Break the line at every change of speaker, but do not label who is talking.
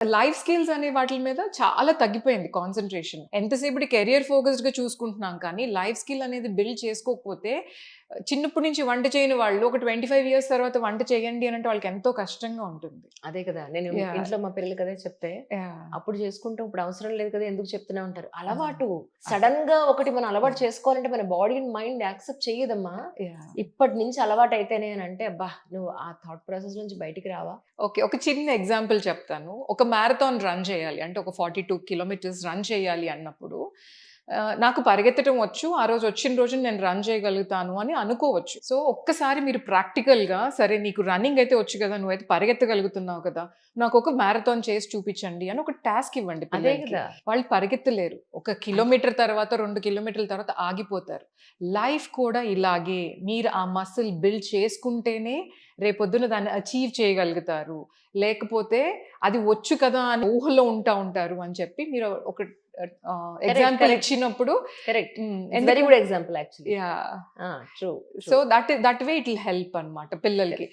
Life skills అనే వాటి మీద చాలా తగ్గిపోయింది కాన్సన్ట్రేషన్. ఎంతసేపటి కెరియర్ ఫోకస్డ్‌గా చూసుకుంటున్నాం కానీ, లైఫ్ స్కిల్ అనేది బిల్డ్ చేసుకోకపోతే చిన్నప్పటి నుంచి వంట చేయని వాళ్ళు ఒక 25 ఇయర్స్ తర్వాత వంట చేయండి అనంటే వాళ్ళకి ఎంతో కష్టంగా ఉంటుంది.
అదే కదా! నేను
యాహ్!
ఇంట్లో మా పిల్లలకి అదే చెప్తే,
యాహ్!
అప్పుడు చేసుకుంటాం ఇప్పుడు అవసరం లేదు కదా! ఎందుకు చెప్తూనే ఉంటారు.
ఆ!
అలవాటు
అదే.
సడెన్‌గా ఒకటి మనం అలవాటు
యాహ్!
చేసుకోవాలంటే మన బాడీ అండ్ మైండ్ యాక్సెప్ట్ చెయ్యదమ్మా.
యాహ్!
ఇప్పటి నుంచి అలవాటయితేనే అని అంటే, అబ్బా! నువ్వు ఆ థాట్ ప్రాసెస్ నుంచి బయటికి రావా?
ఓకే. ఒక చిన్న ఎగ్జాంపుల్ చెప్తాను. ఒక మ్యారథాన్ రన్ చేయాలి. అంటే ఒక 42 కిలోమీటర్స్ రన్ చేయాలి అన్నప్పుడు నాకు పరిగెత్తడం వచ్చు. ఆ రోజు వచ్చిన రోజు నేను రన్ చేయగలుగుతాను అని అనుకోవచ్చు. సో, ఒక్కసారి మీరు ప్రాక్టికల్‌గా సరే నీకు రన్నింగ్ అయితే వచ్చు కదా! నువ్వైతే పరిగెత్తగలుగుతున్నావు కదా! నాకొక మ్యారథాన్ చేసి చూపించండి అని ఒక టాస్క్ ఇవ్వండి
అదే
పిల్లలకి.
కదా!
వాళ్ళు పరిగెత్తలేరు. ఒక
అన్
కిలోమీటర్ తర్వాత, 2 కిలోమీటర్ల తర్వాత ఆగిపోతారు. లైఫ్ కూడా ఇలాగే మీరు ఆ మసిల్ బిల్డ్ చేసుకుంటేనే రేపొద్దున దాన్ని అచీవ్ చేయగలుగుతారు. లేకపోతే అది వచ్చు కదా అని ఊహలో ఉంటారు అని చెప్పి మీరు ఒక
కరెక్ట్.
Example
correct.
ఇచ్చినప్పుడు
కరెక్ట్. ఇట్స్ వెరీ
ఎందుకు
గుడ్ ఎగ్జాంపుల్ యాక్చువల్లీ.
యాహ్!
ఆ! True.
So
true.
That way it will help అన్నమాట పిల్లలకి.